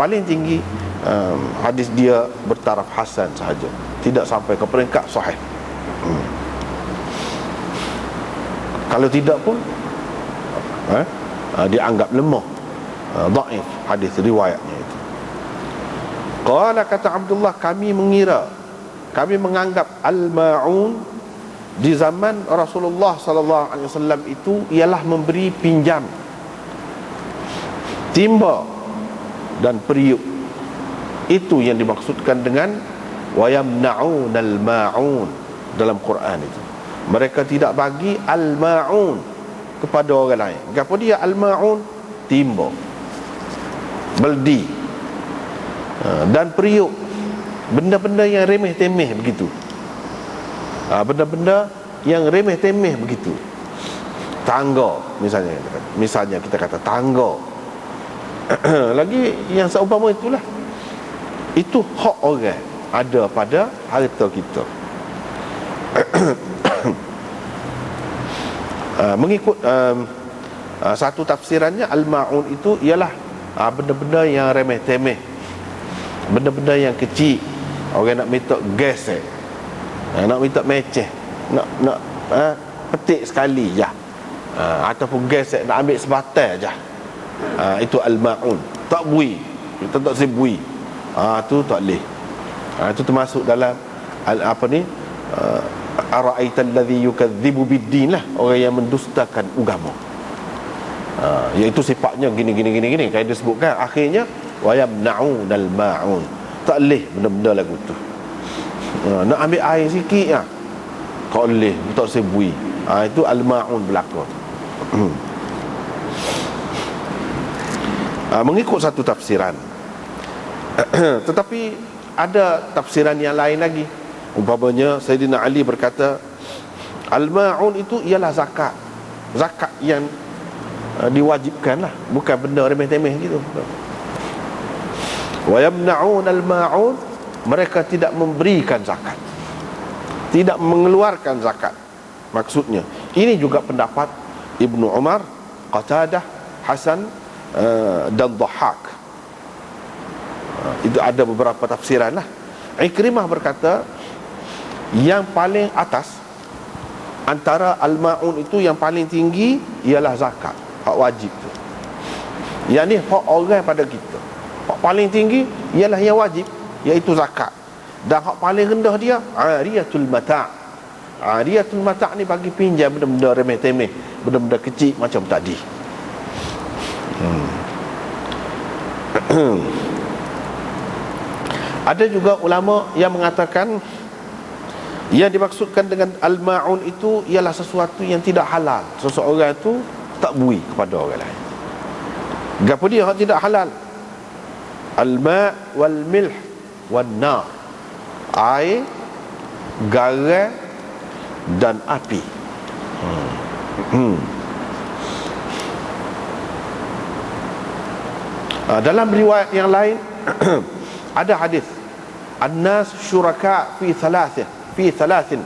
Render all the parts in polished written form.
paling tinggi hadis dia bertaraf hasan sahaja, tidak sampai ke peringkat sahih. Kalau tidak pun dianggap lemah, dhaif hadis riwayatnya itu. Qala, kata Abdullah, kami menganggap al-ma'un di zaman Rasulullah sallallahu alaihi wasallam itu ialah memberi pinjam, timba dan periuk. Itu yang dimaksudkan dengan wa yamna'unal ma'un dalam Quran itu. Mereka tidak bagi al-ma'un kepada orang lain. Apa dia al-ma'un? Timba, beldi, dan periuk, benda-benda yang remeh-temeh begitu. Benda-benda yang remeh-temeh begitu. Tangga misalnya kita kata tangga. Lagi yang seumpama itulah, itu hak orang ada pada harta kita. Mengikut satu tafsirannya, al-ma'un itu ialah benda-benda yang remeh-temeh, benda-benda yang kecil. Orang nak minta gas, nak minta meceh, nak petik sekali je, ataupun gas nak ambil sebatai je, itu al-ma'un. Tak bui, kita tak boleh bui, tu tak boleh. Itu termasuk dalam ara'aita alladhi yukadzibu bid-din lah, orang yang mendustakan agama. Iaitu sifatnya gini. Kayak disebutkan akhirnya wa yamna'unal ma'un. Tak boleh benda-benda lagu tu. Nak ambil air sikit tak boleh, tak sebui. Itu al-ma'un belaka. Mengikut satu tafsiran. Tetapi ada tafsiran yang lain lagi. Umpamanya Sayyidina Ali berkata, al-ma'un itu ialah zakat. Zakat yang diwajibkan lah, bukan benda remeh-temeh gitu. Wa yamna'un al-ma'un, mereka tidak memberikan zakat, tidak mengeluarkan zakat. Maksudnya ini juga pendapat Ibnu Umar, Qatadah, Hasan dan Dhahhak. Itu ada beberapa tafsiran lah. Ikrimah berkata, yang paling atas antara al-ma'un itu, yang paling tinggi ialah zakat, hak wajib tu. Yang ni hak orang pada kita. Hak paling tinggi ialah yang wajib, iaitu zakat. Dan hak paling rendah dia ariyatul mata'. Ariyatul mata' ni bagi pinjam benda-benda remeh-temeh, benda-benda kecil macam tadi. Ada juga ulama yang mengatakan yang dimaksudkan dengan al-ma'un itu ialah sesuatu yang tidak halal. Seseorang itu tak bui kepada orang lain. Gapo dia hak tidak halal? Al-ma' wal milh wan nar. Air, garam dan api. Dalam riwayat yang lain ada hadis, an-nas syuraka fi thalathin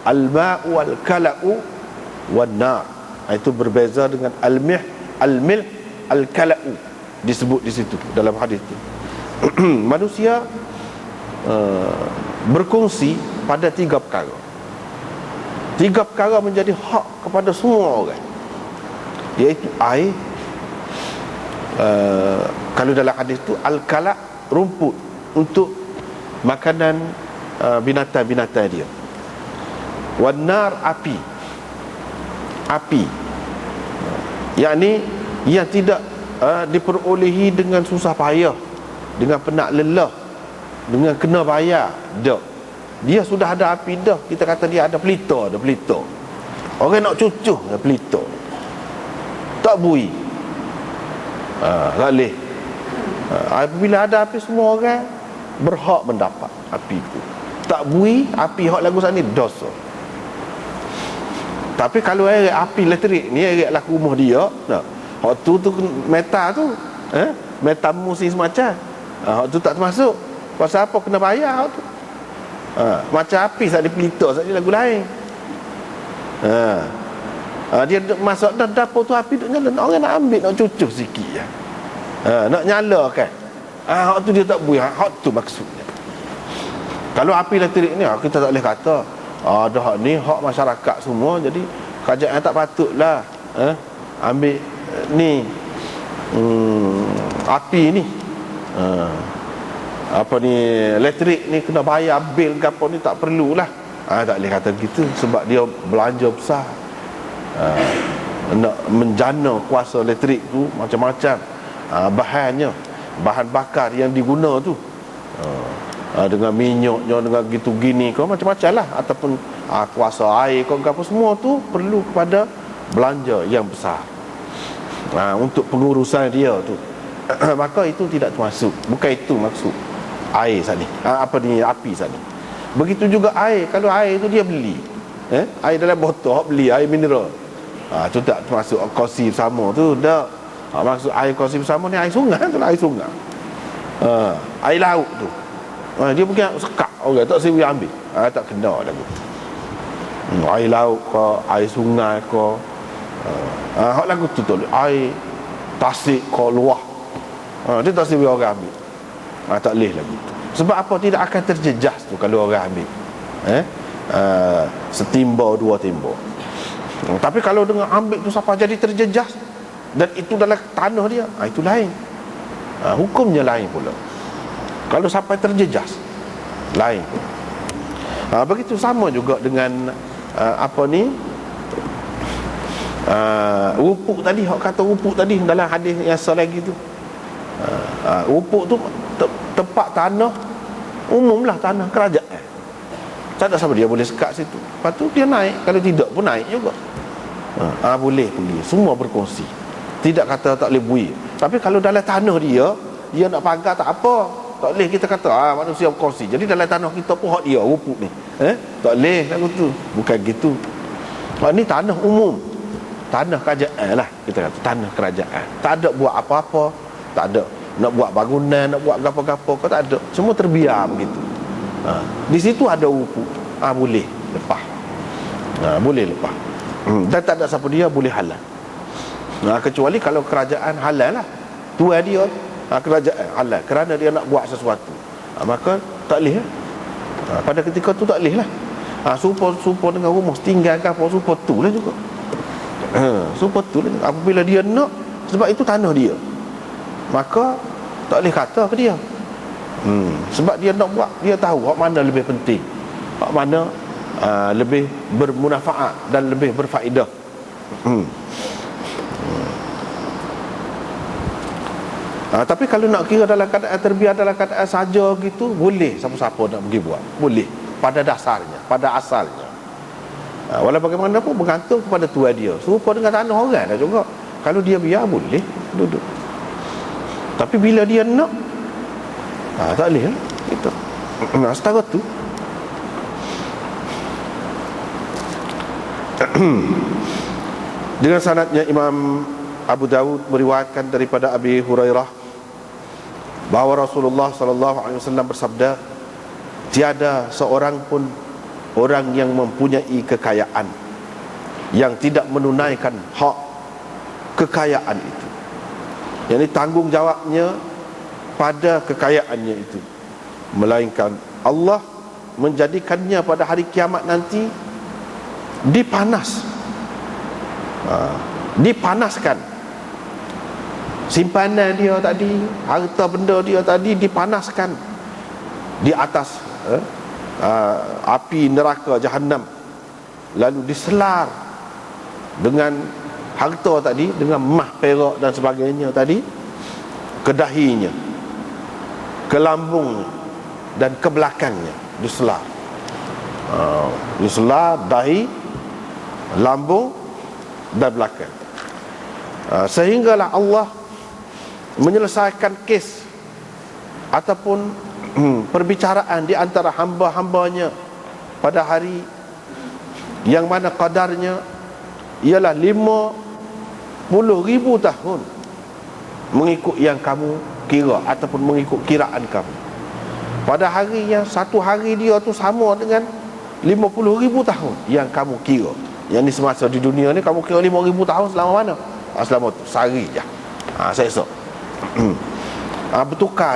al-ma'u wal kala'u wan nar. Itu berbeza dengan al-mih, al-milh, al-kala'u, disebut di situ dalam hadis itu. Manusia berkongsi pada 3 perkara. 3 perkara menjadi hak kepada semua orang, iaitu air, kalau dalam hadis itu al-kala', rumput untuk makanan binatang-binatang dia. Wanar, api. Yakni yang tidak diperolehi dengan susah payah, dengan penat lelah, dengan kena bayar. Dak, dia sudah ada api dah. Kita kata dia ada pelita. Orang nak cucuh dengan pelita, tak bui, tak boleh. Apabila ada api, semua orang berhak mendapat api itu. Tak bui api hak lagu sana ni dosa. Tapi kalau api elektrik ni laku rumah dia, hak tu metal tu, metal musim semacam, hak tu tak termasuk. Pasal apa kena bayar hak tu? Macam api saat dia pelita, saat dia lagu lain. Dia masuk dapur tu, api tu nyala, orang nak ambil, nak cucuh sikit je. Nak nyalakan, hak tu dia tak buih, hak tu maksudnya. Kalau api elektrik ni kita tak boleh kata dah hak ni hak masyarakat semua, jadi kerajaan tak patutlah ambil ni api ni apa ni elektrik ni kena bayar bil ke apa ni, tak perlulah. Tak boleh kata gitu, sebab dia belanja besar, nak menjana kuasa elektrik tu macam-macam bahannya, bahan bakar yang diguna tu, dengan minyaknya, dengan gitu gini kau macam-macam lah, ataupun kuasa air kau apa, semua tu perlu kepada belanja yang besar untuk pengurusan dia tu. Maka itu tidak termasuk, bukan itu maksud air saat ni, api saat ni. Begitu juga air, kalau air tu dia beli air dalam botol, beli air mineral, tu tak termasuk kongsi bersama tu, tak. Maksud air kongsi bersama ni air sungai tu lah, air sungai, air laut tu, dia bukan sekak orang, tak siwi ambil, tak kena lagu. Air laut ke, air sungai ke, hak lagu tu tu air tasik ke luah, dia tak siwi orang ambil, tak boleh lagu tu. Sebab apa? Tidak akan terjejas tu kalau orang ambil setimba dua timba. Tapi kalau dengan ambil tu sampai jadi terjejas dan itu dalam tanah dia, itu lain, hukumnya lain pula. Kalau sampai terjejas, lain pula. Begitu sama juga dengan wupuk tadi. Hak kata wupuk tadi dalam hadis yang lagi tu, wupuk tu tempat tanah umum lah, tanah kerajaan. Tak ada siapa dia boleh sekat situ. Lepas tu dia naik, kalau tidak pun naik juga. Boleh pergi, semua berkongsi. Tidak kata tak boleh buih. Tapi kalau dalam tanah dia nak pagar tak apa, tak boleh kita kata manusia berkongsi. Jadi dalam tanah kita pun hak dia wupuk ni, tak boleh lagu tu. Bukan gitu. Ni tanah umum, tanah kerajaan lah, kita kata tanah kerajaan. Tak ada buat apa-apa, tak ada nak buat bangunan, nak buat gapo-gapo, kau tak ada, semua terbiar begitu. Di situ ada wupuk, boleh lepas, boleh lepas, dan tak ada siapa dia boleh halal, kecuali kalau kerajaan halal lah, tuan dia kerajaan halal kerana dia nak buat sesuatu, maka tak boleh pada ketika tu tak boleh lah. Serupa dengan rumah tinggal ke apa, serupa tu lah juga, serupa tu lah. Apabila dia nak, sebab itu tanah dia, maka tak boleh kata ke dia, sebab dia nak buat, dia tahu hak mana lebih penting, hak mana lebih bermanfaat dan lebih berfaedah. Tapi kalau nak kira dalam keadaan terbiar, dalam keadaan saja gitu, boleh siapa-siapa nak pergi buat, boleh pada dasarnya, pada asalnya. Walau bagaimanapun bergantung kepada tuan dia. Serupa dengan tanah orang dah juga, kalau dia biar boleh duduk. Tapi bila dia nak, tak boleh lah gitu. Setara tu dengan sanadnya Imam Abu Dawud meriwayatkan daripada Abi Hurairah bahawa Rasulullah SAW bersabda, tiada seorang pun orang yang mempunyai kekayaan yang tidak menunaikan hak kekayaan itu, yang ini tanggungjawabnya pada kekayaannya itu, melainkan Allah menjadikannya pada hari kiamat nanti dipanaskan simpanan dia tadi, harta benda dia tadi dipanaskan di atas api neraka Jahannam, lalu diselar dengan harta tadi, dengan emas, perak dan sebagainya tadi, ke dahinya, ke lambungnya dan ke belakangnya, diselar. Diselar dahi, lambung dan belakang, sehinggalah Allah menyelesaikan kes ataupun perbicaraan di antara hamba-hambanya pada hari yang mana qadarnya ialah 50,000 tahun mengikut yang kamu kira ataupun mengikut kiraan kamu. Pada hari yang satu hari dia tu sama dengan 50,000 tahun yang kamu kira. Yang ni semasa di dunia ni kamu kira 5,000 tahun selama mana? Selama tu sehari je, saya esok bertukar